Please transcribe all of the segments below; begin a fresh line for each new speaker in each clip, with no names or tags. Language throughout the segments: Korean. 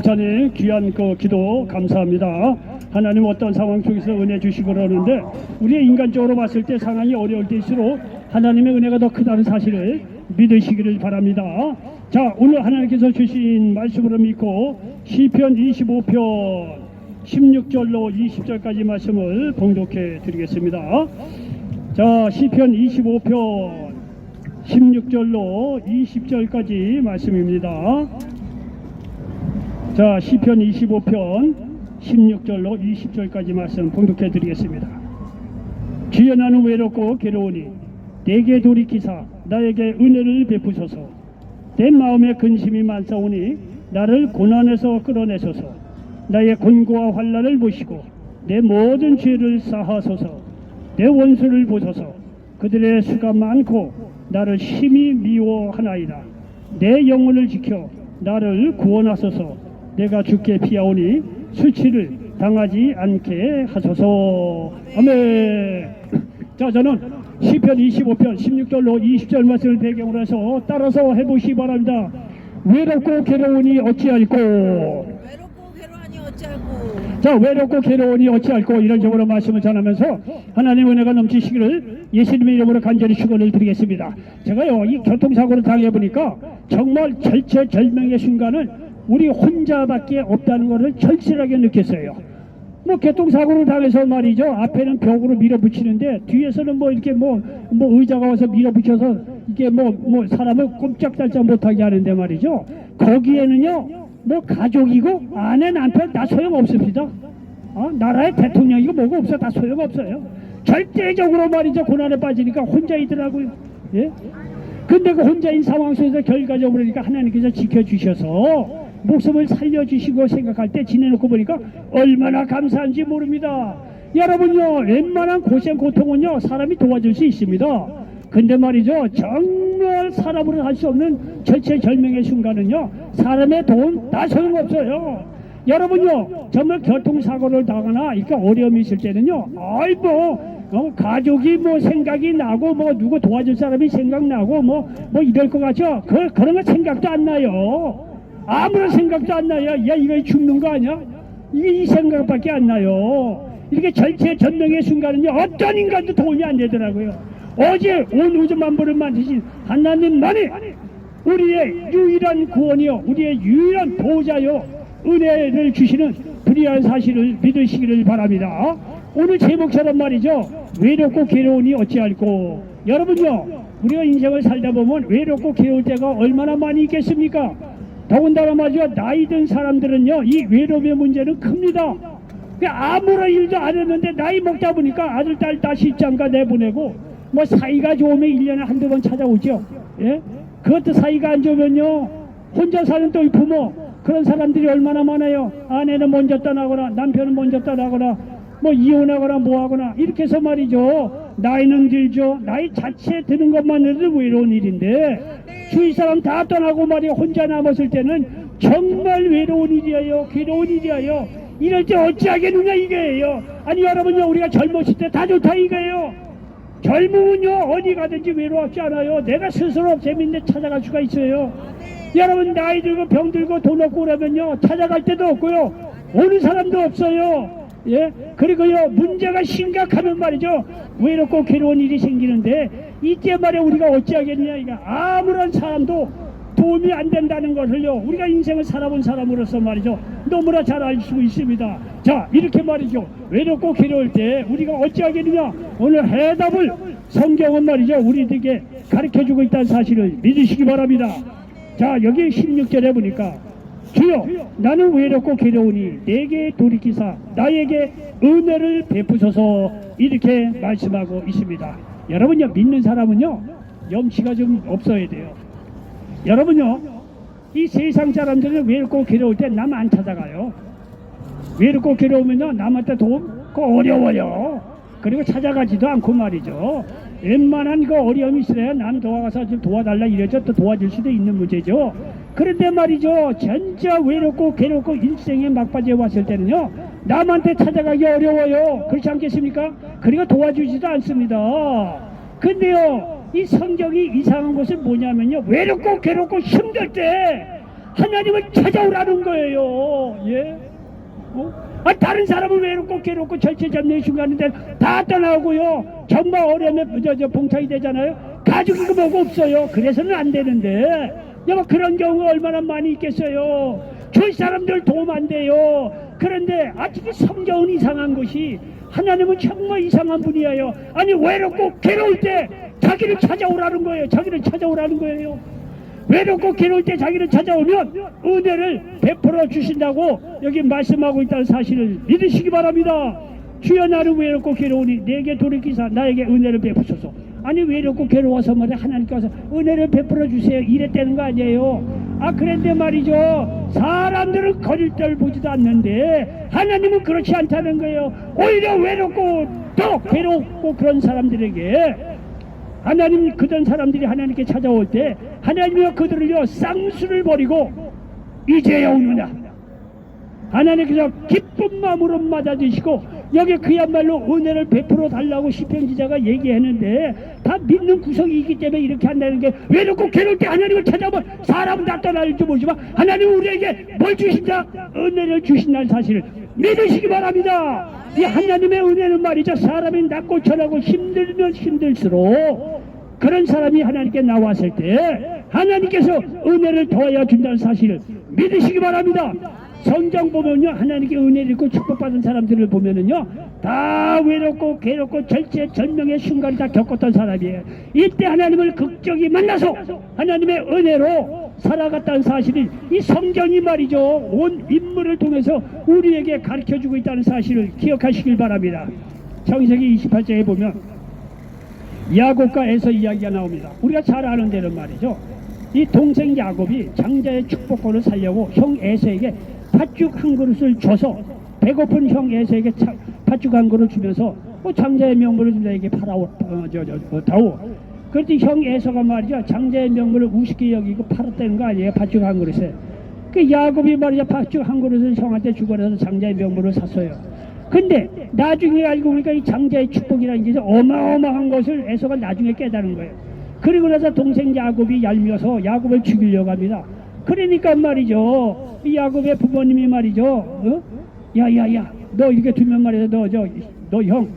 협찬에 귀한 그 기도 감사합니다. 하나님 어떤 상황 속에서 은혜 주시고 그러는데 우리의 인간적으로 봤을 때 상황이 어려울 때일수록 하나님의 은혜가 더 크다는 사실을 믿으시기를 바랍니다. 자, 오늘 하나님께서 주신 말씀으로 믿고 시편 25편 16절로 20절까지 말씀을 봉독해 드리겠습니다. 자, 시편 25편 16절로 20절까지 말씀입니다. 자, 시편 25편 16절로 20절까지 말씀 봉독해 드리겠습니다. 주여, 나는 외롭고 괴로우니 내게 돌이키사 나에게 은혜를 베푸소서. 내 마음에 근심이 많사오니 나를 고난에서 끌어내소서. 나의 곤고와 환난을 보시고 내 모든 죄를 사하소서. 내 원수를 보소서. 그들의 수가 많고 나를 심히 미워하나이다. 내 영혼을 지켜 나를 구원하소서. 내가 주께 피하오니 수치를 당하지 않게 하소서. 아멘. 자, 저는 시편 25편 16절로 20절 말씀을 배경으로 해서 따라서 해보시기 바랍니다. 외롭고 괴로우니 어찌할꼬.
외롭고 괴로우니 어찌할꼬.
자, 외롭고 괴로우니 어찌할꼬, 이런 식으로 말씀을 전하면서 하나님의 은혜가 넘치시기를 예수님의 이름으로 간절히 축원을 드리겠습니다. 제가요, 이 교통사고를 당해보니까 정말 절체절명의 순간은 우리 혼자밖에 없다는 것을 절실하게 느꼈어요. 뭐 교통사고를 당해서 말이죠, 앞에는 벽으로 밀어붙이는데 뒤에서는 뭐 이렇게 뭐 의자가 와서 밀어붙여서 이게 뭐 사람을 꼼짝달짝 못하게 하는데 말이죠, 거기에는요 뭐 가족이고 아내 남편 다 소용없습니다. 나라의 대통령이고 뭐가 없어, 다 소용없어요. 절대적으로 말이죠, 고난에 빠지니까 혼자이더라고요. 예? 근데 그 혼자인 상황 속에서 결과적으로 그러니까 하나님께서 지켜주셔서 목숨을 살려주시고 생각할 때 지내놓고 보니까 얼마나 감사한지 모릅니다. 여러분요, 웬만한 고생 고통은요 사람이 도와줄 수 있습니다. 근데 말이죠, 정말 사람으로 할 수 없는 절체절명의 순간은요 사람의 도움 다 소용없어요. 여러분요, 정말 교통사고를 당하나 이렇게 어려움이 있을 때는요, 가족이 뭐 생각이 나고 뭐 누구 도와줄 사람이 생각나고 뭐 이럴 것 같죠? 그런 거 생각도 안 나요. 아무런 생각도 안 나요. 야, 이거 죽는 거 아니야? 이게 이 생각밖에 안 나요. 이렇게 절체절명의 순간은요 어떤 인간도 도움이 안 되더라고요. 어제 온 우주 만물을 만드신 하나님만이 우리의 유일한 구원이요, 우리의 유일한 보호자요, 은혜를 주시는 불의한 사실을 믿으시기를 바랍니다. 오늘 제목처럼 말이죠, 외롭고 괴로우니 어찌할꼬. 여러분요, 우리가 인생을 살다 보면 외롭고 괴로울 때가 얼마나 많이 있겠습니까? 더군다나 말이죠, 나이 든 사람들은요 이 외로움의 문제는 큽니다. 아무런 일도 안 했는데 나이 먹다 보니까 아들 딸 다시 입장가 내보내고 뭐 사이가 좋으면 1년에 한두 번 찾아오죠. 예? 그것도 사이가 안 좋으면요 혼자 사는 또 이 부모, 그런 사람들이 얼마나 많아요. 아내는 먼저 떠나거나 남편은 먼저 떠나거나 뭐 이혼하거나 뭐하거나 이렇게 해서 말이죠, 나이는 들죠. 나이 자체 드는 것만으로도 외로운 일인데 주위 사람 다 떠나고 말이야 혼자 남았을 때는 정말 외로운 일이에요. 괴로운 일이에요. 이럴 때 어찌하겠느냐 이거예요. 아니 여러분요, 우리가 젊었을 때 다 좋다 이거예요. 젊으면요 어디 가든지 외로웠지 않아요. 내가 스스로 재밌는 데 찾아갈 수가 있어요. 여러분 나이 들고 병 들고 돈 없고 그러면요 찾아갈 데도 없고요, 오는 사람도 없어요. 예? 그리고요 문제가 심각하면 말이죠 외롭고 괴로운 일이 생기는데 이때 말에 우리가 어찌하겠느냐, 이거 아무런 사람도 도움이 안 된다는 것을요 우리가 인생을 살아본 사람으로서 말이죠 너무나 잘 알 수 있습니다. 자, 이렇게 말이죠, 외롭고 괴로울 때 우리가 어찌하겠느냐, 오늘 해답을 성경은 말이죠 우리들에게 가르쳐주고 있다는 사실을 믿으시기 바랍니다. 자, 여기 16절에 보니까 주여, 나는 외롭고 괴로우니 내게 돌이키사 나에게 은혜를 베푸소서, 이렇게 말씀하고 있습니다. 여러분요, 믿는 사람은요 염치가 좀 없어야 돼요. 여러분요, 이 세상 사람들은 외롭고 괴로울 때 남 안 찾아가요. 외롭고 괴로우면요 남한테 도움 어려워요. 그리고 찾아가지도 않고 말이죠. 웬만한 그 어려움이 있어야 남 도와가서 좀 도와달라 이래서 또 도와줄 수도 있는 문제죠. 그런데 말이죠, 진짜 외롭고 괴롭고 일생의 막바지에 왔을 때는요 남한테 찾아가기 어려워요. 그렇지 않겠습니까? 그리고 도와주지도 않습니다. 근데요, 이 성경이 이상한 것은 뭐냐면요, 외롭고 괴롭고 힘들 때 하나님을 찾아오라는 거예요. 예? 다른 사람은 외롭고 괴롭고 절체절명의 순간인데 다 떠나고요. 정말 어려움에 봉착이 되잖아요. 가족이고 뭐고 없어요. 그래서는 안 되는데 여보 그런 경우가 얼마나 많이 있겠어요. 주위 사람들 도움 안 돼요. 그런데 아직도 성경은 이상한 것이 하나님은 정말 이상한 분이에요. 아니 외롭고 괴로울 때 자기를 찾아오라는 거예요. 자기를 찾아오라는 거예요. 외롭고 괴로울 때 자기를 찾아오면 은혜를 베풀어 주신다고 여기 말씀하고 있다는 사실을 믿으시기 바랍니다. 주여 나를 외롭고 괴로우니 내게 돌이키사 나에게 은혜를 베푸소서. 아니 외롭고 괴로워서 말이야 하나님께서 은혜를 베풀어 주세요 이랬다는 거 아니에요. 그런데 말이죠. 사람들은 거짓말 보지도 않는데 하나님은 그렇지 않다는 거예요. 오히려 외롭고 또 괴롭고 그런 사람들에게 하나님 그런 사람들이 하나님께 찾아올 때 하나님이 그들을요 쌍수를 버리고 이제야 오느냐 하나님께서 기쁜 마음으로 맞아주시고 여기 그야말로 은혜를 베풀어 달라고 시편 기자가 얘기했는데 다 믿는 구석이 있기 때문에 이렇게 한다는 게 외롭고 괴로울 때 하나님을 찾아보면 사람은 다 떠나는지 모르지만 하나님은 우리에게 뭘 주신다? 은혜를 주신다는 사실을 믿으시기 바랍니다. 이 하나님의 은혜는 말이죠 사람이 낮고 천하고 힘들면 힘들수록 그런 사람이 하나님께 나왔을 때 하나님께서 은혜를 더하여 준다는 사실을 믿으시기 바랍니다. 성경 보면요 하나님께 은혜를 입고 축복받은 사람들을 보면은요 다 외롭고 괴롭고 절체절명의 순간을 다 겪었던 사람이에요. 이때 하나님을 극적이 만나서 하나님의 은혜로 살아갔다는 사실을 이 성경이 말이죠 온 인물을 통해서 우리에게 가르쳐주고 있다는 사실을 기억하시길 바랍니다. 창세기 28장에 보면 야곱과 에서 이야기가 나옵니다. 우리가 잘 아는 대로 말이죠 이 동생 야곱이 장자의 축복권을 살려고 형 에서에게 팥죽 한 그릇을 줘서 배고픈 형 에서에게 팥죽 한 그릇 주면서 장자의 명분을 좀 나에게 다오. 그랬더니 형 에서가 말이죠 장자의 명분을 우습게 여기고 팔았다는 거 아니에요. 팥죽 한 그릇에. 그 야곱이 말이죠 팥죽 한 그릇을 형한테 주거라서 장자의 명분을 샀어요. 근데 나중에 알고 보니까 이 장자의 축복이라는 게 어마어마한 것을 에서가 나중에 깨달은 거예요. 그리고 나서 동생 야곱이 얄미워서 야곱을 죽이려고 합니다. 그러니까 말이죠 이 야곱의 부모님이 말이죠 야야야 너 이렇게 두면 말이야 너 형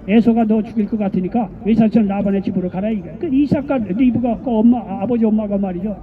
에서가 너 죽일 것 같으니까 외삼촌 라반의 집으로 가라 이게. 그 이삭과 리브가 그 아버지 엄마가 말이죠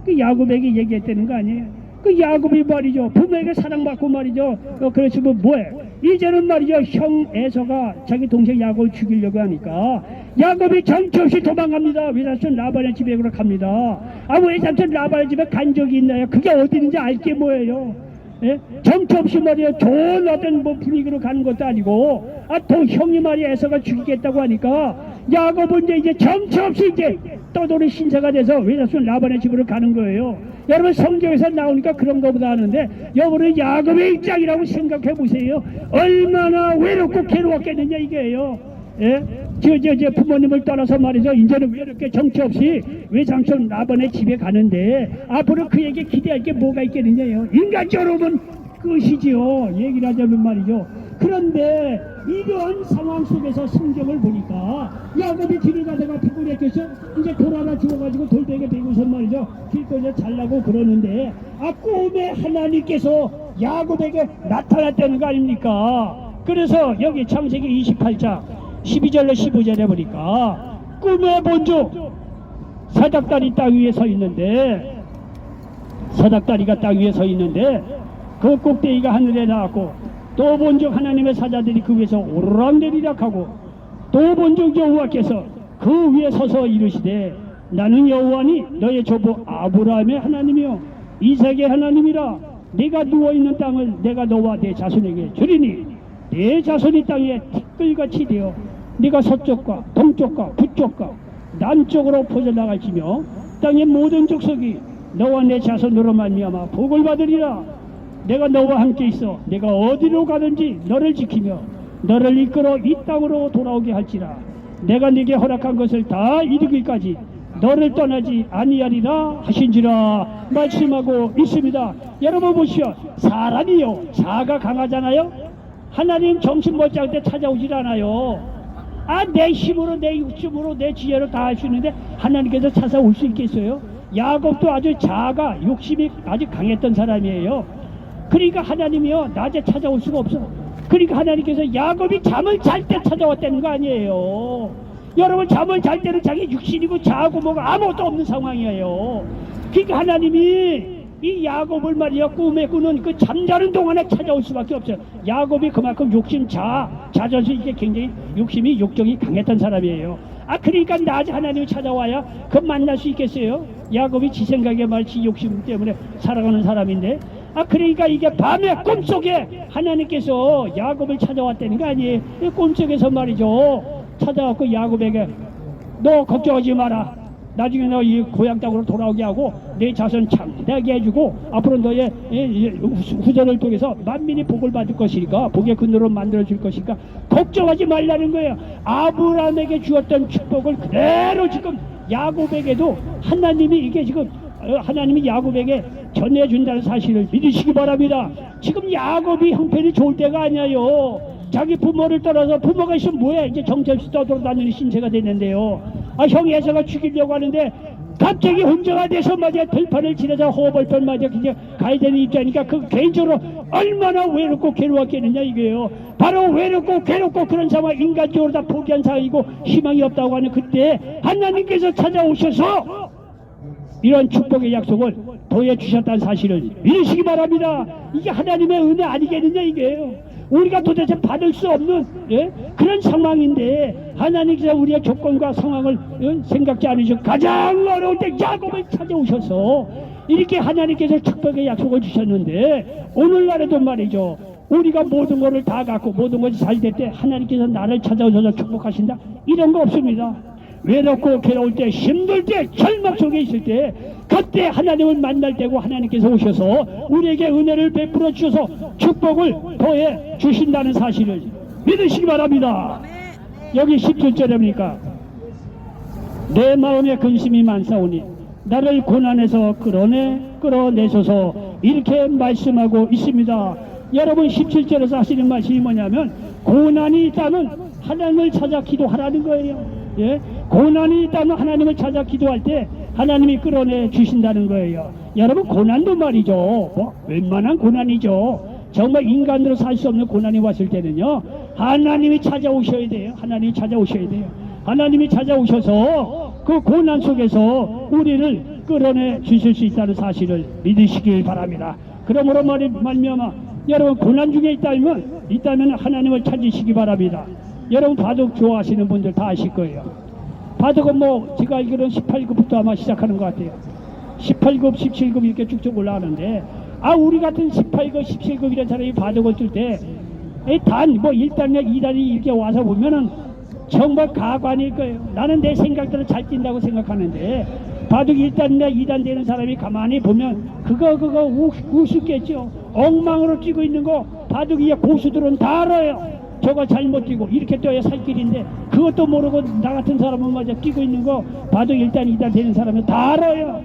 그 야곱에게 얘기했다는 거 아니에요. 그 야곱이 말이죠 부모에게 사랑받고 말이죠 그러시면 뭐해 이제는 말이죠 형 에서가 자기 동생 야곱을 죽이려고 하니까 야곱이 정처 없이 도망갑니다. 외삼촌 라반의 집에 갑니다. 외삼촌 라반의 집에 간 적이 있나요? 그게 어디 있는지 알 게 뭐예요. 예? 정처 없이 말이야 좋은 어떤 분위기로 가는 것도 아니고 또 형이 말이야 에서가 죽이겠다고 하니까 야곱은 이제 정처 없이 이제 떠도는 신세가 돼서 외삼촌 라반의 집으로 가는 거예요. 여러분 성경에서 나오니까 그런 거보다 하는데 여러분은 야곱의 입장이라고 생각해 보세요. 얼마나 외롭고 괴로웠겠느냐 이게요. 예? 저 부모님을 떠나서 말이죠 이제는 왜 이렇게 정처 없이 외삼촌 라반의 집에 가는데 앞으로 그에게 기대할 게 뭐가 있겠느냐요. 인간적으로 보면 끝이지요. 얘기를 하자면 말이죠. 그런데 이러한 상황 속에서 성경을 보니까 야곱이 길을 가다가 피곤했겠죠. 이제 돌 하나 주워가지고 돌베개 베고서 말이죠 길거리에 잘라고 그러는데 꿈에 하나님께서 야곱에게 나타났다는 거 아닙니까. 그래서 여기 창세기 28장 12절로 15절에 보니까 꿈에 본즉 사닥다리 땅 위에 서 있는데 사닥다리가 땅 위에 서 있는데 그 꼭대기가 하늘에 나왔고 또 본즉 하나님의 사자들이 그 위에서 오르락내리락 하고 또 본즉 여호와께서 그 위에 서서 이르시되 나는 여호와니 너의 조부 아브라함의 하나님이요 이삭의 하나님이라. 네가 누워있는 땅을 내가 너와 내 자손에게 주리니 내 자손이 땅에 티끌같이 되어 네가 서쪽과 동쪽과 북쪽과 남쪽으로 퍼져나갈지며 땅의 모든 족속이 너와 내 자손으로 말미암아 복을 받으리라. 내가 너와 함께 있어 내가 어디로 가든지 너를 지키며 너를 이끌어 이 땅으로 돌아오게 할지라. 내가 네게 허락한 것을 다 이루기까지 너를 떠나지 아니하리라 하신지라 말씀하고 있습니다. 여러분 보시오. 사람이요 자가 강하잖아요. 하나님 정신 멀쩡할 때 찾아오질 않아요. 내 힘으로 내 욕심으로 내 지혜로 다 할 수 있는데 하나님께서 찾아올 수 있겠어요? 야곱도 아주 자아가 욕심이 아주 강했던 사람이에요. 그러니까 하나님이요 낮에 찾아올 수가 없어. 그러니까 하나님께서 야곱이 잠을 잘 때 찾아왔다는 거 아니에요. 여러분 잠을 잘 때는 자기 육신이고 자고 뭐가 아무것도 없는 상황이에요. 그러니까 하나님이 이 야곱을 말이야 꿈에 꾸는 그 잠자는 동안에 찾아올 수밖에 없어요. 야곱이 그만큼 자존심 이게 굉장히 욕심이 욕정이 강했던 사람이에요. 그러니까 낮에 하나님이 찾아와야 그 만날 수 있겠어요. 야곱이 지 생각에 지 욕심 때문에 살아가는 사람인데 그러니까 이게 밤에 꿈속에 하나님께서 야곱을 찾아왔다는 거 아니에요. 이 꿈속에서 말이죠 찾아왔고 야곱에게 너 걱정하지 마라. 나중에 너 이 고향 땅으로 돌아오게 하고 내 자손 창대하게 해주고 앞으로 너의 후손을 통해서 만민이 복을 받을 것이니까 복의 근원으로 만들어줄 것이니까 걱정하지 말라는 거예요. 아브라함에게 주었던 축복을 그대로 지금 야곱에게도 하나님이 이게 지금 하나님이 야곱에게 전해준다는 사실을 믿으시기 바랍니다. 지금 야곱이 형편이 좋을 때가 아니에요. 자기 부모를 떠나서 부모가 있으면 뭐해? 이제 정처없이 떠돌아다니는 신세가 됐는데요. 형 예서가 죽이려고 하는데 갑자기 혼자가 돼서 맞아 들판을 지나자 호벌판 맞아 그냥 가야 되는 입장이니까 그 개인적으로 얼마나 외롭고 괴로웠겠느냐 이게요. 바로 외롭고 괴롭고 그런 상황 인간적으로 다 포기한 상황이고 희망이 없다고 하는 그때 하나님께서 찾아오셔서 이런 축복의 약속을 보여주셨다는 사실을 믿으시기 바랍니다. 이게 하나님의 은혜 아니겠느냐 이게요. 우리가 도대체 받을 수 없는 그런 상황인데 하나님께서 우리의 조건과 상황을 생각지 않으시고 가장 어려울 때 야곱을 찾아오셔서 이렇게 하나님께서 축복의 약속을 주셨는데 오늘날에도 말이죠. 우리가 모든 것을 다 갖고 모든 것이 잘 될 때 하나님께서 나를 찾아오셔서 축복하신다? 이런 거 없습니다. 외롭고 괴로울 때 힘들 때 절망 속에 있을 때 그때 하나님을 만날 때고 하나님께서 오셔서 우리에게 은혜를 베풀어 주셔서 축복을 더해 주신다는 사실을 믿으시기 바랍니다. 여기 17절입니까? 내 마음에 근심이 많사오니 나를 고난에서 끌어내소서 이렇게 말씀하고 있습니다. 여러분 17절에서 하시는 말씀이 뭐냐면 고난이 있다면 하나님을 찾아 기도하라는 거예요. 고난이 있다면 하나님을 찾아 기도할 때 하나님이 끌어내 주신다는 거예요. 여러분 고난도 말이죠. 웬만한 고난이죠. 정말 인간으로 살 수 없는 고난이 왔을 때는요. 하나님이 찾아오셔야 돼요. 하나님이 찾아오셔야 돼요. 하나님이 찾아오셔서 그 고난 속에서 우리를 끌어내 주실 수 있다는 사실을 믿으시길 바랍니다. 그러므로 말미암아 여러분 고난 중에 있다면 하나님을 찾으시기 바랍니다. 여러분 바둑 좋아하시는 분들 다 아실 거예요. 바둑은 제가 알기로는 18급부터 아마 시작하는 것 같아요. 18급, 17급 이렇게 쭉쭉 올라가는데 우리 같은 18급, 17급 이런 사람이 바둑을 뜰 때 1단이나 2단이 이렇게 와서 보면은 정말 가관일 거예요. 나는 내 생각대로 잘 뛴다고 생각하는데 바둑 1단이나 2단 되는 사람이 가만히 보면 그거 우습겠죠. 엉망으로 뛰고 있는 거 바둑 위에 고수들은 다 알아요. 저거 잘못 뛰고 이렇게 떠야 살 길인데 그것도 모르고 나 같은 사람은 맞아 뛰고 있는 거 바둑 1단 2단 되는 사람은 다 알아요.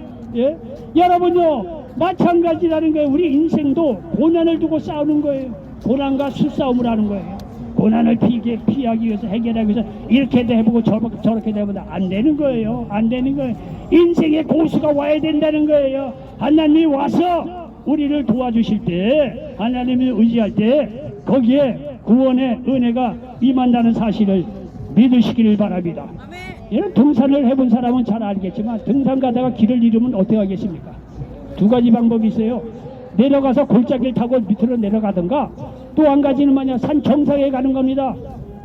여러분요 마찬가지라는 거예요. 우리 인생도 고난을 두고 싸우는 거예요. 고난과 수싸움을 하는 거예요. 고난을 피하기 위해서 해결하기 위해서 이렇게도 해보고 저렇게도 해보고 안 되는 거예요. 안 되는 거예요. 인생의 고수가 와야 된다는 거예요. 하나님이 와서 우리를 도와주실 때 하나님을 의지할 때 거기에 구원의 은혜가 임한다는 사실을 믿으시기를 바랍니다. 이런 등산을 해본 사람은 잘 알겠지만 등산 가다가 길을 잃으면 어떻게 하겠습니까? 두 가지 방법이 있어요. 내려가서 골짜기를 타고 밑으로 내려가든가 또 한 가지는 산 정상에 가는 겁니다.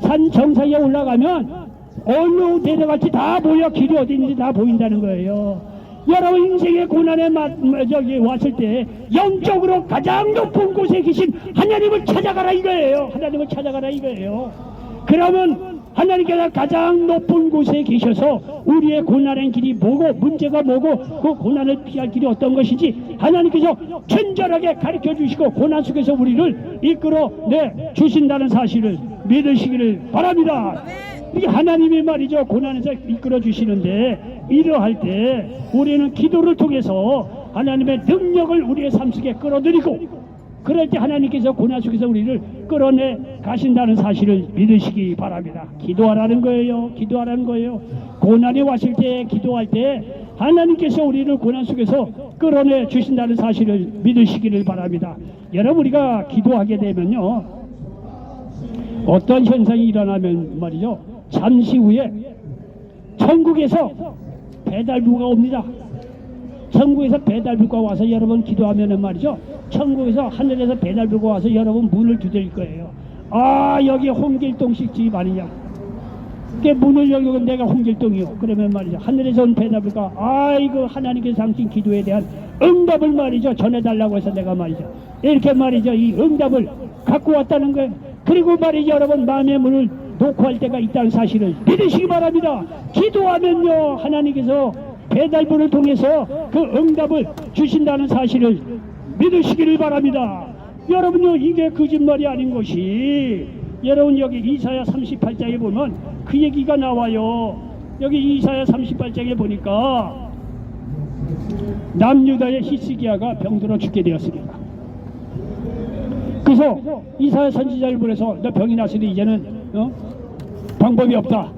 산 정상에 올라가면 어느 내려갈지 다 보여. 길이 어디 있는지 다 보인다는 거예요. 여러분 인생의 고난에 왔을 때 영적으로 가장 높은 곳에 계신 하나님을 찾아가라 이거예요. 하나님을 찾아가라 이거예요. 그러면 하나님께서 가장 높은 곳에 계셔서 우리의 고난의 길이 뭐고 문제가 뭐고 그 고난을 피할 길이 어떤 것인지 하나님께서 친절하게 가르쳐 주시고 고난 속에서 우리를 이끌어내 주신다는 사실을 믿으시기를 바랍니다. 이 하나님이 말이죠 고난에서 이끌어 주시는데 이러할 때 우리는 기도를 통해서 하나님의 능력을 우리의 삶 속에 끌어들이고 그럴 때 하나님께서 고난 속에서 우리를 끌어내 가신다는 사실을 믿으시기 바랍니다. 기도하라는 거예요. 기도하라는 거예요. 고난이 왔을 때 기도할 때 하나님께서 우리를 고난 속에서 끌어내 주신다는 사실을 믿으시기를 바랍니다. 여러분, 우리가 기도하게 되면요, 어떤 현상이 일어나면 말이죠, 잠시 후에 천국에서 배달부가 옵니다. 천국에서 배달부가 와서 여러분 기도하면은 말이죠, 천국에서 하늘에서 배달부가 와서 여러분 문을 두드릴 거예요. 아, 여기 홍길동식 집 아니냐? 그게 문을 열고 내가 홍길동이요. 그러면 말이죠, 하늘에서 온 배달부가 아이고 하나님께서 당신 기도에 대한 응답을 말이죠 전해달라고 해서 내가 말이죠 이렇게 말이죠 이 응답을 갖고 왔다는 거예요. 그리고 말이죠, 여러분 마음의 문을 놓고 할 때가 있다는 사실을 믿으시기 바랍니다. 기도하면요, 하나님께서 배달부를 통해서 그 응답을 주신다는 사실을 믿으시기를 바랍니다. 여러분요, 이게 거짓말이 아닌 것이, 여러분 여기 이사야 38장에 보면 그 얘기가 나와요. 여기 이사야 38장에 보니까 남유다의 히스기야가 병들어 죽게 되었습니다. 그래서 이사야 선지자를 보내서 너 병이 났으니 이제는 방법이 없다,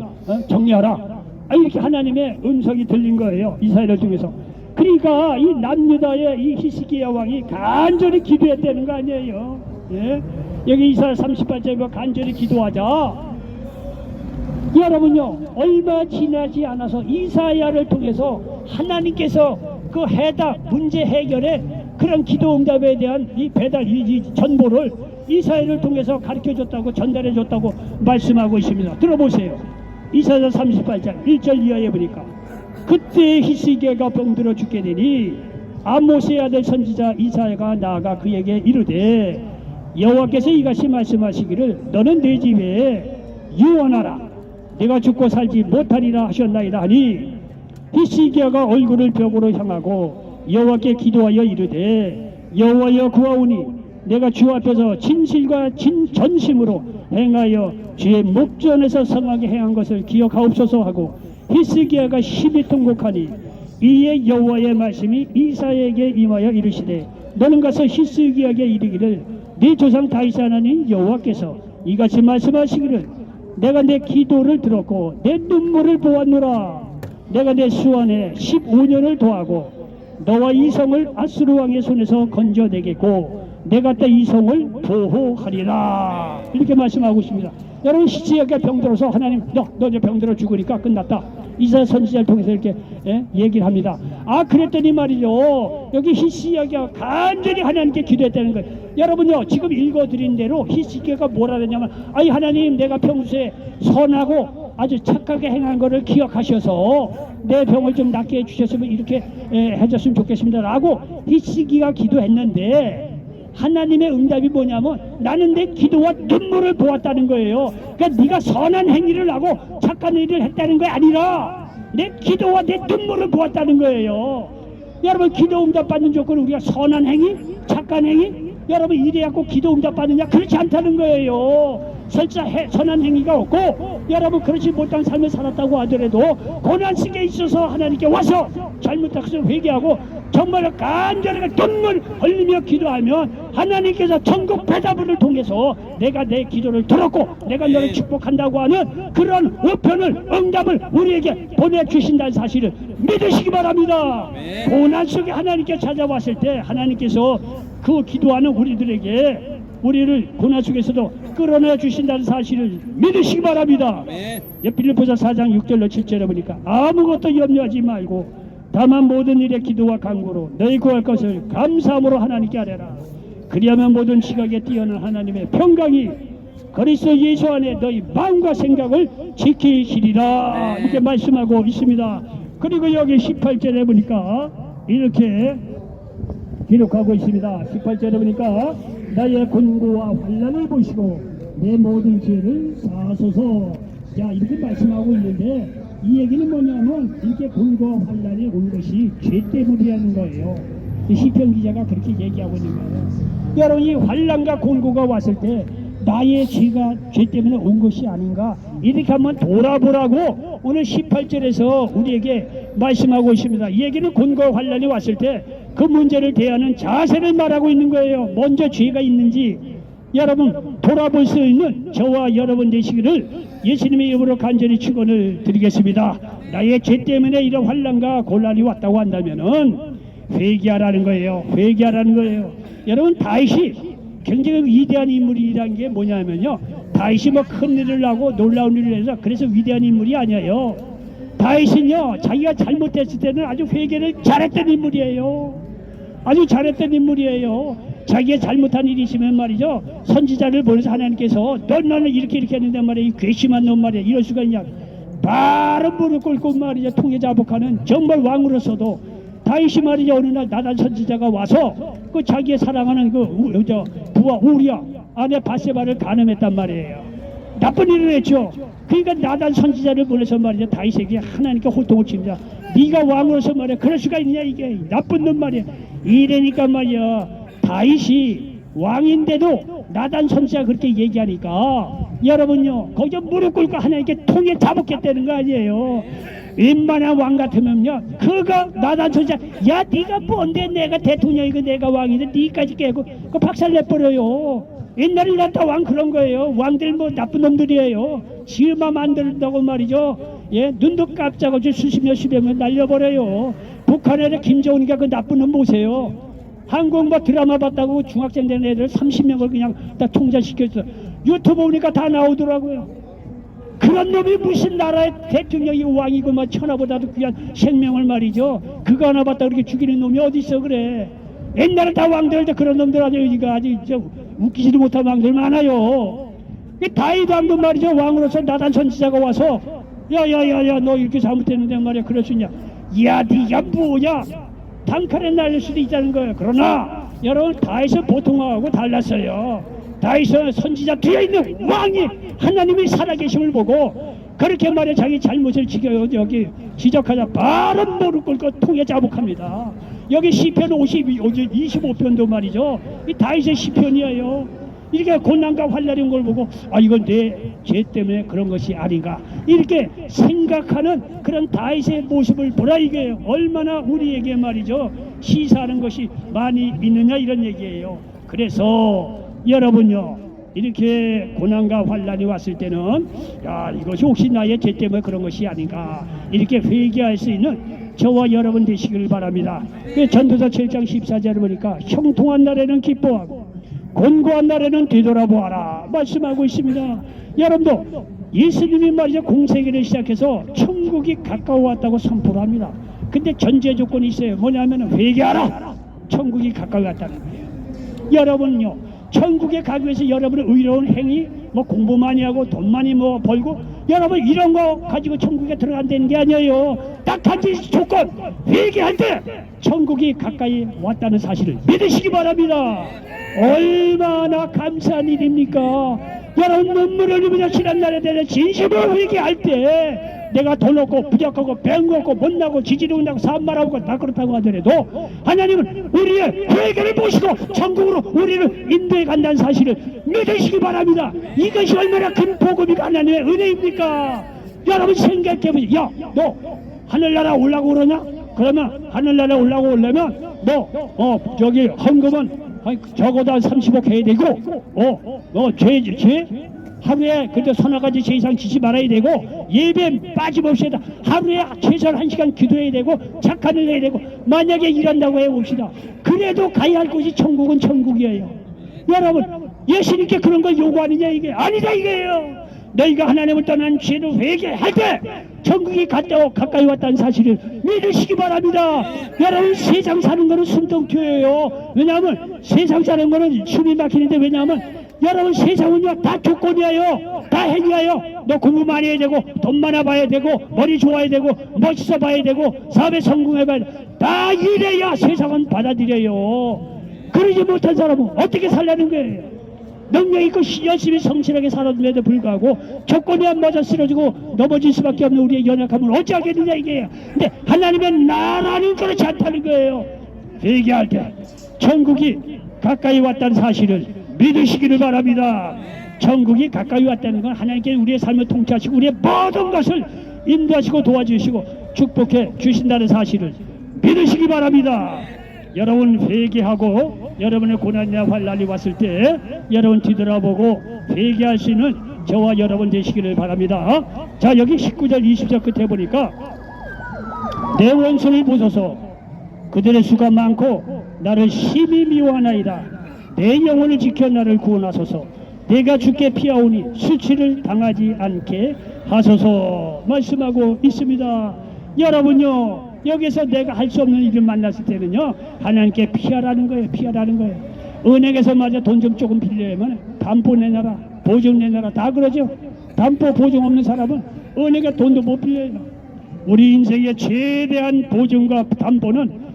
정리하라, 이렇게 하나님의 음성이 들린 거예요, 이사야를 통해서. 그러니까 이 남유다의 이 히스기야 왕이 간절히 기도했다는 거 아니에요. 예? 여기 이사야 38장에 간절히 기도하자. 여러분요, 얼마 지나지 않아서 이사야를 통해서 하나님께서 그 해답, 문제 해결에 그런 기도 응답에 대한 이 배달, 이 전보를 이사야를 통해서 가르쳐줬다고, 전달해줬다고 말씀하고 있습니다. 들어보세요. 이사야 38장 1절 이하에 보니까 그때 히스기야가 병들어 죽게 되니 아모스의 아들 선지자 이사야가 나아가 그에게 이르되 여호와께서 이같이 말씀하시기를 너는 내 집에 유언하라, 내가 죽고 살지 못하리라 하셨나이다 하니 히스기야가 얼굴을 벽으로 향하고 여호와께 기도하여 이르되 여호와여 구하오니 내가 주 앞에서 진실과 전심으로 행하여 주의 목전에서 성하게 행한 것을 기억하옵소서 하고 히스기야가 심히 통곡하니 이에 여호와의 말씀이 이사야에게 임하여 이르시되 너는 가서 히스기야에게 이르기를 네 조상 다윗 하나님 여호와께서 이같이 말씀하시기를 내가 내 기도를 들었고 내 눈물을 보았노라. 내가 내 수완에 15년을 더하고 너와 이 성을 아수르 왕의 손에서 건져내겠고 내가 때 이 성을 보호하리라. 이렇게 말씀하고 있습니다. 여러분, 히스기야가 병들어서 하나님 너 이제 병들어 죽으니까 끝났다, 이사야 선지자를 통해서 이렇게 얘기를 합니다. 아, 그랬더니 말이죠, 여기 히스기야가 간절히 하나님께 기도했다는 거예요. 여러분요, 지금 읽어드린 대로 히스기야가 뭐라 그랬냐면 아이 하나님, 내가 평소에 선하고 아주 착하게 행한 거를 기억하셔서 내 병을 좀 낫게 해주셨으면 이렇게 해줬으면 좋겠습니다 라고 히스기야가 기도했는데 하나님의 응답이 뭐냐면 나는 내 기도와 눈물을 보았다는 거예요. 그러니까 네가 선한 행위를 하고 착한 일을 했다는 게 아니라 내 기도와 내 눈물을 보았다는 거예요. 여러분, 기도 응답 받는 조건은 우리가 선한 행위, 착한 행위, 여러분 이래갖고 기도 응답 받느냐? 그렇지 않다는 거예요. 설사 선한 행위가 없고 여러분 그렇지 못한 삶을 살았다고 하더라도 고난 속에 있어서 하나님께 와서 잘못한 것을 회개하고 정말로 간절하게 눈물 흘리며 기도하면 하나님께서 천국 배달부를 통해서 내가 내 기도를 들었고 내가 너를 축복한다고 하는 그런 우편을, 응답을 우리에게 보내주신다는 사실을 믿으시기 바랍니다. 고난 속에 하나님께 찾아왔을 때 하나님께서 그 기도하는 우리들에게 우리를 고난 속에서도 끌어내 주신다는 사실을 믿으시기 바랍니다. 빌립보서 4장 6절로 7절에 보니까 아무것도 염려하지 말고 다만 모든 일에 기도와 간구로 너희 구할 것을 감사함으로 하나님께 아뢰라. 그리하면 모든 지각에 뛰어난 하나님의 평강이 그리스도 예수 안에 너희 마음과 생각을 지키시리라. 이렇게 말씀하고 있습니다. 그리고 여기 18절에 보니까 이렇게 기록하고 있습니다. 18절에 보니까 나의 곤고와 환난을 보시고 내 모든 죄를 사하소서. 자, 이렇게 말씀하고 있는데 이 얘기는 뭐냐면 이렇게 곤고와 환난이 온 것이 죄 때문이라는 거예요. 시편 기자가 그렇게 얘기하고 있는 거예요. 여러분, 이 환난과 곤고가 왔을 때 나의 죄가 죄 때문에 온 것이 아닌가, 이렇게 한번 돌아보라고 오늘 18절에서 우리에게 말씀하고 있습니다. 이 얘기는 곤고와 환난이 왔을 때 그 문제를 대하는 자세를 말하고 있는 거예요. 먼저 죄가 있는지 여러분 돌아볼 수 있는 저와 여러분 되시기를 예수님의 이름으로 간절히 축원을 드리겠습니다. 나의 죄 때문에 이런 환난과 곤란이 왔다고 한다면은 회개하라는 거예요. 회개하라는 거예요. 여러분 다윗이 굉장히 위대한 인물이라는 게 뭐냐면요, 다윗이 뭐 큰 일을 하고 놀라운 일을 해서 그래서 위대한 인물이 아니에요. 다윗은요 자기가 잘못했을 때는 아주 회개를 잘했던 인물이에요. 아주 잘했던 인물이에요. 자기가 잘못한 일이 있으면 말이죠, 선지자를 보내서 하나님께서 너는 이렇게 했는데 말이야, 이 괘씸한 놈 말이야, 이럴 수가 있냐, 바로 무릎 꿇고 말이죠 통해 자복하는 정말 왕으로서도 다윗이 말이죠 어느 날 나단 선지자가 와서 그 자기의 사랑하는 그 부하 우리야 아내 바세바를 간음했단 말이에요. 나쁜 일을 했죠. 그러니까 나단 선지자를 보내서 말이죠 다윗에게 하나님께 호통을 칩니다. 네가 왕으로서 말이야 그럴 수가 있냐, 이게 나쁜 놈 말이야. 이러니까 말이야 다윗이 왕인데도 나단 선지자가 그렇게 얘기하니까 여러분요 거기서 무릎 꿇고 하나님께 통해 자복했다는 거 아니에요. 웬만한 왕 같으면요 그거 나단 선지자 야 네가 뭔데 내가 대통령이고 내가 왕인데 네까지 깨고 그 박살 내버려요. 옛날에 나타 왕 그런 거예요. 왕들 뭐 나쁜 놈들이에요. 지음만 만든다고 말이죠. 예, 눈도 깜짝없이 수십 명 수백 명 날려버려요. 북한에 김정은이가 그 나쁜 놈 보세요. 한국 뭐 드라마 봤다고 중학생 된 애들 30명을 그냥 다 통제시켰어. 유튜브 보니까 다 나오더라고요. 그런 놈이 무슨 나라의 대통령이 왕이고 뭐 천하보다도 귀한 생명을 말이죠. 그거 하나 봤다 그렇게 죽이는 놈이 어디 있어 그래. 옛날에 다 왕들한테 그런 놈들 아니에요. 이거 아직 웃기지도 못한 왕들 많아요. 다윗 왕도 말이죠 왕으로서 나단 선지자가 와서 야야야야 너 이렇게 잘못했는데 말이야 그럴 수 있냐, 야 네가 뭐냐, 단칼에 날릴 수도 있다는 거예요. 그러나 여러분 다윗은 보통 왕하고 달랐어요. 다윗은 선지자 뒤에 있는 왕이 하나님의 살아계심을 보고 그렇게 말해 자기 잘못을 여기 지적하자 바로 무릎 꿇고 통해 자복합니다. 여기 시편 25편도 말이죠 이 다윗의 시편이에요. 이렇게 고난과 환난이 온 걸 보고 아 이건 내 죄 때문에 그런 것이 아닌가 이렇게 생각하는 그런 다윗의 모습을 보라, 이게 얼마나 우리에게 말이죠 시사하는 것이 많이 있느냐 이런 얘기예요. 그래서 여러분요 이렇게 고난과 환난이 왔을 때는 야 이것이 혹시 나의 죄 때문에 그런 것이 아닌가 이렇게 회개할 수 있는 저와 여러분 되시길 바랍니다. 전도서 7장 14절을 보니까 형통한 날에는 기뻐하고 곤고한 날에는 되돌아보아라 말씀하고 있습니다. 여러분도 예수님이 말이죠 공생애를 시작해서 천국이 가까워왔다고 선포를 합니다. 근데 전제 조건이 있어요. 뭐냐면 회개하라, 천국이 가까이 왔다는 거예요. 여러분요 천국에 가기 위해서 여러분의 의로운 행위 뭐 공부 많이 하고 돈 많이 뭐 벌고 여러분 이런 거 가지고 천국에 들어간다는 게 아니에요. 딱 한 조건, 회개할 때 천국이 가까이 왔다는 사실을 믿으시기 바랍니다. 얼마나 감사한 일입니까? 여러분 눈물을 흘리며 지난날에 대해 진심으로 회개할 때 내가 돈 없고 부족하고 배운 거 없고 못나고 지지를 못나고 산말하고 다 그렇다고 하더라도 하나님은 우리의 회개를 보시고 천국으로 우리를 인도해 간다는 사실을 믿으시기 바랍니다. 이것이 얼마나 큰 복음이고 하나님의 은혜입니까? 여러분 생각해보세요. 야, 너 하늘나라 올라고 그러냐? 그러면 하늘나라 올라고 오려면 너 저기 헌금은 적어도 한 30억 해야 되고 죄 하루에 그때 서너 가지 죄 이상 지지 말아야 되고 예배 빠짐없이 해다 하루에 최소한 1시간 기도해야 되고 착한 일 해야 되고 만약에 일한다고 해봅시다. 그래도 가야 할 곳이 천국은 천국이에요. 여러분 예수님께 그런 걸 요구하느냐, 이게 아니다 이거예요. 너희가 하나님을 떠난 죄로 회개할 때 천국이 가까이 왔다는 사실을 믿으시기 바랍니다. 여러분 세상 사는 거는 숨통튀어요. 왜냐하면 세상 사는 거는 숨이 막히는데, 왜냐하면 여러분 세상은요 다 조건이에요. 다 행위예요. 너 공부 많이 해야 되고 돈 많아 봐야 되고 머리 좋아야 되고 멋있어 봐야 되고 사업에 성공해 봐야 되고 다 이래야 세상은 받아들여요. 그러지 못한 사람은 어떻게 살라는 거예요. 능력 있고 열심히 성실하게 살았음에도 불구하고 조건이 안 맞아 쓰러지고 넘어질 수밖에 없는 우리의 연약함을 어찌하겠느냐 이게요. 근데 하나님의 나라는 그렇지 않다는 거예요. 회개할 때 천국이 가까이 왔다는 사실을 믿으시기를 바랍니다. 천국이 가까이 왔다는 건 하나님께 우리의 삶을 통치하시고 우리의 모든 것을 인도하시고 도와주시고 축복해 주신다는 사실을 믿으시기 바랍니다. 여러분 회개하고 여러분의 고난이나 환난이 왔을 때 여러분 뒤돌아보고 회개할 수 있는 저와 여러분 되시기를 바랍니다. 자, 여기 19절 20절 끝에 보니까 내 원수를 보소서 그들의 수가 많고 나를 심히 미워하나이다. 내 영혼을 지켜 나를 구원하소서. 내가 주께 피하오니 수치를 당하지 않게 하소서 말씀하고 있습니다. 여러분요, 여기서 내가 할 수 없는 일을 만났을 때는요, 하나님께 피하라는 거예요. 피하라는 거예요. 은행에서 맞아 돈 좀 조금 빌려야만 담보 내놔라, 보증 내놔라 다 그러죠. 담보 보증 없는 사람은 은행에 돈도 못 빌려요. 우리 인생의 최대한 보증과 담보는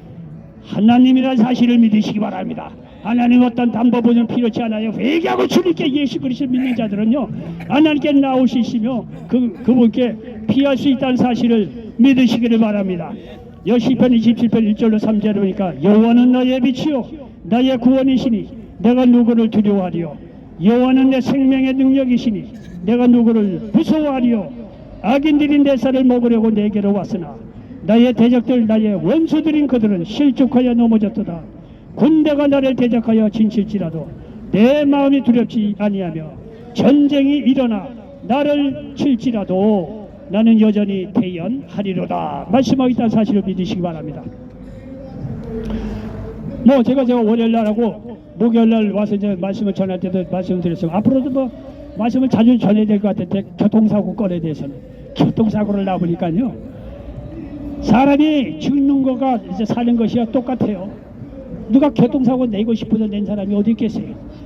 하나님이라는 사실을 믿으시기 바랍니다. 하나님 어떤 담보 보증 필요치 않아요. 회개하고 주님께 예수 그리스도 믿는 자들은요, 하나님께 나올 수 있으며 그분께 피할 수 있다는 사실을 믿으시기를 바랍니다. 시편 27편 1절로 3절에 보니까 여호와는 나의 빛이요 나의 구원이시니 내가 누구를 두려워하리요. 여호와는 내 생명의 능력이시니 내가 누구를 무서워하리요. 악인들이 내 살을 먹으려고 내게로 왔으나 나의 대적들 나의 원수들인 그들은 실족하여 넘어졌도다. 군대가 나를 대적하여 진칠지라도 내 마음이 두렵지 아니하며 전쟁이 일어나 나를 칠지라도 나는 여전히 태연하리로다 말씀하고 있다는 사실을 믿으시기 바랍니다. 제가 월요일날하고 목요일날 와서 이제 말씀을 전할 때도 말씀드렸어요. 앞으로도 말씀을 자주 전해야 될 것 같은데 교통사고 건에 대해서는 교통사고를 나보니까요, 사람이 죽는 거가 이제 사는 것이야 똑같아요. 누가 교통사고 내고 싶어서 낸 사람이 어디 있겠어요.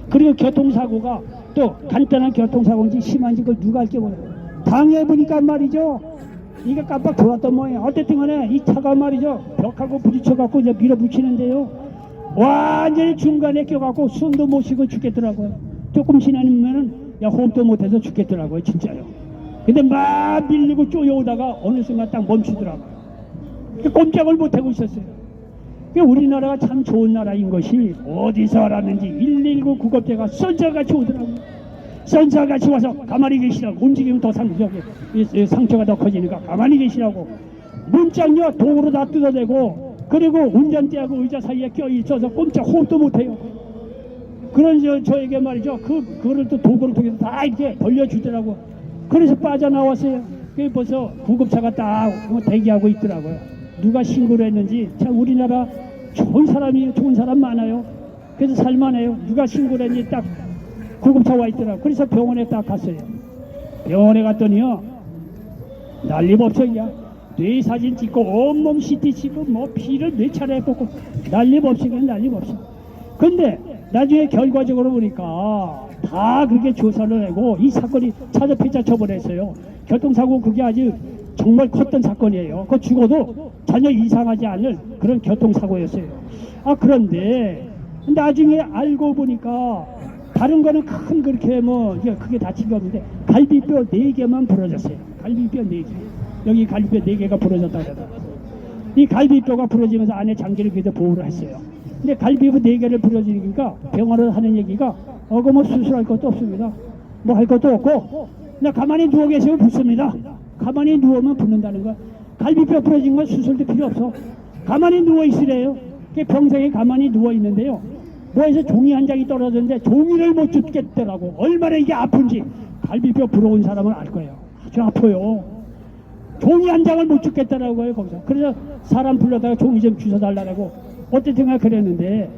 그리고 교통사고가 또 간단한 교통사고인지 심한지 그걸 누가 알게 몰라요. 당해보니까 말이죠, 이게 깜빡 들어왔던 모양이에요. 어쨌든 간에 이 차가 말이죠, 벽하고 부딪혀갖고 이제 밀어붙이는데요, 완전히 중간에 껴갖고 숨도 못 쉬고 죽겠더라고요. 조금 지나면은 호흡도 못해서 죽겠더라고요, 진짜요. 근데 막 밀리고 쪼여오다가 어느 순간 딱 멈추더라고요. 꼼짝을 못하고 있었어요. 우리나라가 참 좋은 나라인 것이 어디서 알았는지 119 구급대가 썬살같이 오더라고요. 썬살같이 와서 가만히 계시라고, 움직이면 더 상처가 더 커지니까 가만히 계시라고, 문짝요 도구로 다 뜯어대고, 그리고 운전대하고 의자 사이에 껴있어서 꼼짝 호흡도 못해요. 그런 저에게 말이죠, 그거를 또 도구를 통해서 다 이렇게 돌려주더라고. 그래서 빠져나왔어요. 그게 벌써 구급차가 딱 대기하고 있더라고요. 누가 신고를 했는지, 참 우리나라 좋은 사람 많아요. 그래서 살만해요. 누가 신고를 했는지 딱 구급차 와 있더라고요. 그래서 병원에 딱 갔어요. 병원에 갔더니요, 난리법석이야. 뇌 사진 찍고 온몸 CT 찍고 피를 몇 차례 뽑고 난리법석이야. 근데 나중에 결과적으로 보니까 다 그게 조사를 하고 이 사건이 차저피자 처벌했어요. 교통사고 그게 아주 정말 컸던 사건이에요. 그거 죽어도 전혀 이상하지 않을 그런 교통사고였어요. 그런데 나중에 알고 보니까 다른 거는 큰 그렇게 크게 다친 게 없는데 갈비뼈 4개만 부러졌어요. 갈비뼈 4개. 여기 갈비뼈 4개가 부러졌다고 하더라고요. 이 갈비뼈가 부러지면서 안에 장기를 그래도 보호를 했어요. 근데 갈비뼈 4개를 부러지니까 병원을 하는 얘기가 그거 수술할 것도 없습니다. 할 것도 없고 그냥 가만히 누워 계시면 붓습니다. 가만히 누우면 붓는다는 거. 갈비뼈 부러진 건 수술도 필요 없어. 가만히 누워 있으래요. 평생에 가만히 누워 있는데요, 뭐에서 종이 한 장이 떨어졌는데 종이를 못 줍겠더라고. 얼마나 이게 아픈지 갈비뼈 부러운 사람은 알 거예요. 아주 아파요. 종이 한 장을 못 줍겠더라고요, 거기서. 그래서 사람 불러다가 종이 좀 주워달라고 어쨌든 그랬는데,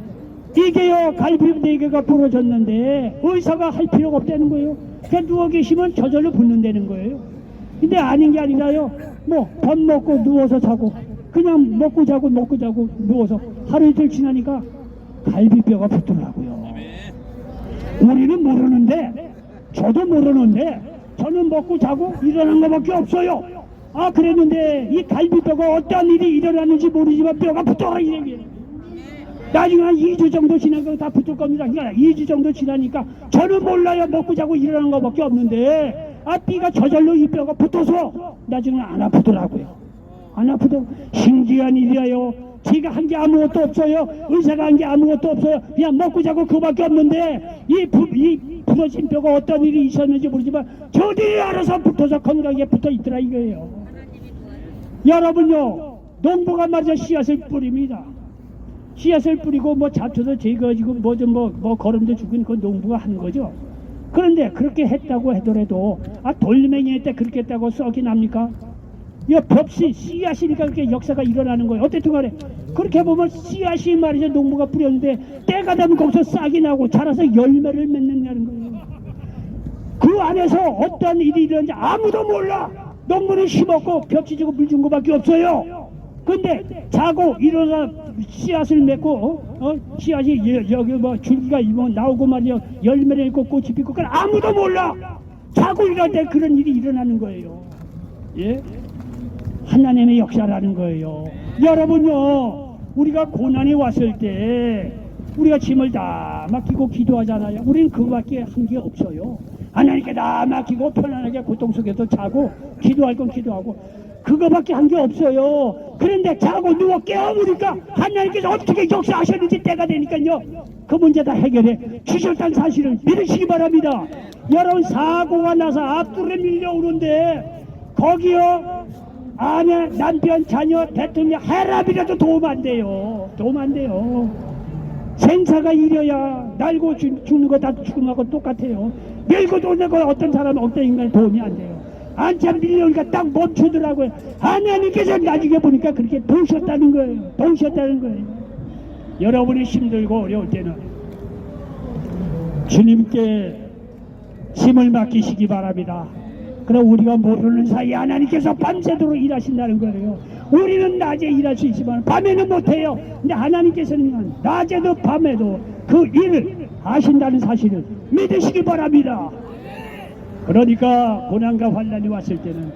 이게요, 갈비뼈 4개가 부러졌는데 의사가 할 필요가 없다는 거예요. 그냥 누워 계시면 저절로 붓는다는 거예요. 근데 아닌 게 아니라요, 밥 먹고 누워서 자고, 그냥 먹고 자고 누워서 하루 이틀 지나니까 갈비뼈가 붙더라고요. 우리는 모르는데, 저도 모르는데, 저는 먹고 자고 일어난 것밖에 없어요. 그랬는데 이 갈비뼈가 어떤 일이 일어나는지 모르지만 뼈가 붙어가 있는 게, 나중에 한 2주 정도 지나고 다 붙을 겁니다. 그러니까 2주 정도 지나니까 저는 몰라요. 먹고 자고 일어나는 것밖에 없는데 뼈가 저절로 이 뼈가 붙어서 나중에 안 아프더라고요. 안 아프더라고요. 신기한 일이에요. 제가 한 게 아무것도 없어요. 의사가 한 게 아무것도 없어요. 그냥 먹고 자고 그거밖에 없는데 이 부러진 뼈가 어떤 일이 있었는지 모르지만 저들이 알아서 붙어서 건강하게 붙어 있더라 이거예요. 여러분요, 농부가 말이죠, 씨앗을 뿌립니다. 씨앗을 뿌리고 뭐 잡초도 제거해주고 뭐 거름도 주고 그 농부가 하는 거죠. 그런데 그렇게 했다고 하더라도 돌멩이 때 그렇게 했다고 썩이 납니까? 이 법시 씨앗이니까 그렇게 역사가 일어나는 거예요. 어쨌든 간에 그렇게 보면 씨앗이 말이죠. 농부가 뿌렸는데 때가 되면 거기서 싹이 나고 자라서 열매를 맺는다는 거예요. 그 안에서 어떤 일이 일어나는지 아무도 몰라. 농부는 심었고 벽지 주고 물 준 거밖에 없어요. 근데 자고 일어나 씨앗을 맺고 씨앗이 여기 뭐 줄기가 나오고 말이요 열매를 맺고 꽃이 피고 그건 아무도 몰라. 자고 일어날 때 그런 일이 일어나는 거예요. 예? 하나님의 역사라는 거예요. 여러분요, 우리가 고난이 왔을 때 우리가 짐을 다 맡기고 기도하잖아요. 우리는 그거밖에 한 게 없어요. 하나님께 다 맡기고 편안하게 고통 속에서 자고 기도할 건 기도하고 그거밖에 한 게 없어요. 그런데 자고 누워 깨어보니까 하나님께서 어떻게 역사하셨는지 때가 되니까요, 그 문제 다 해결해 주셨다는 사실을 믿으시기 바랍니다. 여러분, 사고가 나서 앞줄에 밀려오는데 거기요 아내, 남편, 자녀, 대통령 해랍이라도 도움 안 돼요. 도움 안 돼요. 생사가 이려야 날고 죽는 거 다 죽음하고 똑같아요. 밀고 도는 거 어떤 사람은 어떤 인간이 도움이 안 돼요. 한참 밀려오니까 딱 멈추더라고요. 하나님께서 나중에 보니까 그렇게 도우셨다는 거예요. 도우셨다는 거예요. 여러분이 힘들고 어려울 때는 주님께 짐을 맡기시기 바랍니다. 그럼 우리가 모르는 사이에 하나님께서 밤새도록 일하신다는 거예요. 우리는 낮에 일할 수 있지만 밤에는 못해요. 근데 하나님께서는 낮에도 밤에도 그 일을 하신다는 사실을 믿으시기 바랍니다. 그러니까 고난과 환난이 왔을 때는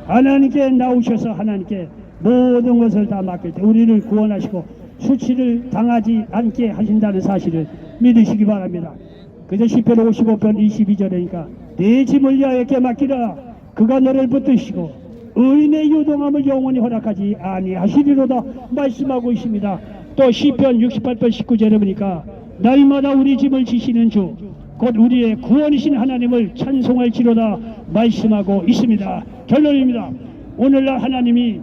하나님께 나오셔서 하나님께 모든 것을 다 맡길 때 우리를 구원하시고 수치를 당하지 않게 하신다는 사실을 믿으시기 바랍니다. 그래서 시편 55편 22절이니까 내 짐을 여호와께 맡기라. 그가 너를 붙드시고 의인의 유동함을 영원히 허락하지 아니하시리로다 말씀하고 있습니다. 또 시편 68편 19절에 보니까 날마다 우리 짐을 지시는 주 곧 우리의 구원이신 하나님을 찬송할지로다 말씀하고 있습니다. 결론입니다. 오늘날 하나님이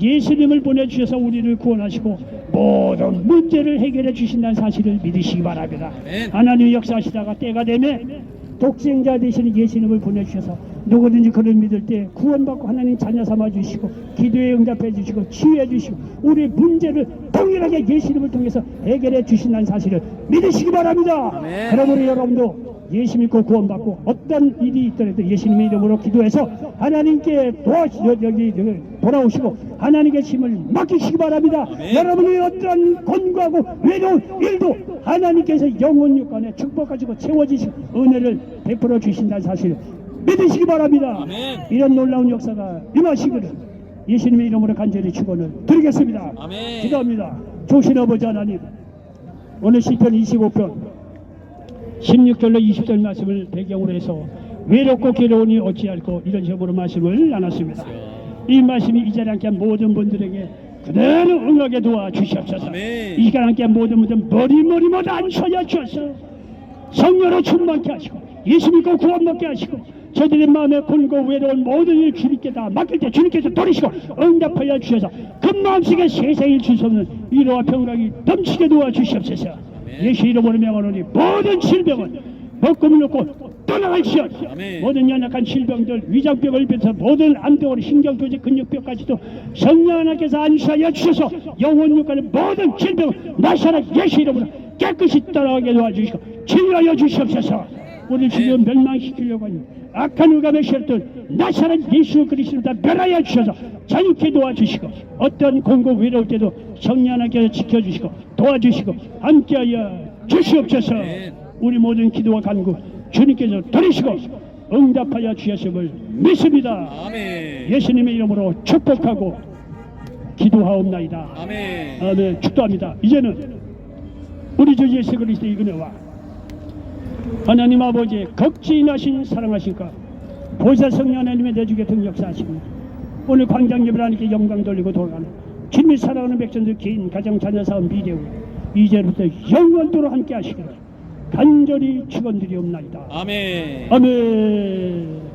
예수님을 보내주셔서 우리를 구원하시고 모든 문제를 해결해 주신다는 사실을 믿으시기 바랍니다. 하나님이 역사하시다가 때가 되면 독생자 되시는 예수님을 보내주셔서 누구든지 그를 믿을 때 구원받고 하나님 자녀 삼아 주시고 기도에 응답해 주시고 치유해 주시고 우리의 문제를 동일하게 예수님을 통해서 해결해 주신다는 사실을 믿으시기 바랍니다. 그러므로 여러분도 예수 믿고 구원받고 어떤 일이 있더라도 예수님의 이름으로 기도해서 하나님께 돌아오시고 하나님께 힘을 맡기시기 바랍니다. 여러분이 어떤 곤고하고 외로운 일도 하나님께서 영원 육간에 축복하시고 채워주시고 은혜를 베풀어 주신다는 사실을 믿으시기 바랍니다. 이런 놀라운 역사가 임하시기를 예수님의 이름으로 간절히 축원을 드리겠습니다. 기도합니다. 조신 아버지 하나님, 오늘 시편 25편 16절로 20절 말씀을 배경으로 해서 외롭고 괴로우니 어찌할꼬 이런 식으로 말씀을 나눴습니다. 이 말씀이 이 자리에 함께한 모든 분들에게 그대로 응하게 도와주시옵소서. 이 시간 함께한 모든 분들 머리머리마다 앉혀야 주셔서 성령으로 충만케 하시고 예수 믿고 구원받게 하시고 저들의 마음에 곤고 외로운 모든 일 주님께 다 맡길 때 주님께서 돌이시고 응답하여 주셔서 그 마음속에 세상일 줄 수 없는 위로와 평강이 넘치게 도와주시옵소서. 예수 이름으로 명하노니 모든 질병은 먹금을 놓고 떠나갈지어다. 모든 연약한 질병들 위장병을 비롯해서 모든 암병으로 신경조직 근육병까지도 성령 하나님께서 안수하여 주셔서 영혼 육간의 모든 질병을 나사렛 예수 이름으로 깨끗이 떠나가게 도와주시고 치유하여 주시옵소서. 우리 지금 멸망시키려고 하는 악한 의감의 혈들 나사렛 예수 그리스도를 다 멸하여 주셔서 자유케 도와주시고 어떤 공고 외로울 때도 성령 하나님께서 지켜주시고 도와주시고 함께하여 주시옵소서. 우리 모든 기도와 간구 주님께서 들으시고 응답하여 주셨음을 믿습니다. 예수님의 이름으로 축복하고 기도하옵나이다. 아멘. 축도합니다. 이제는 우리 주 예수 그리스도의 은혜와 하나님 아버지의 극진하신 사랑하신가 보혜사 성령 하나님의 내주에 등역사하시고 오늘 광장 예배를 하나님께 영광 돌리고 돌아가는 주님이 사랑하는 백성들 개인 가정 자녀 사업 미래로 이제부터 영원토록 함께 하시기를 간절히 축원드리옵나이다. 아멘.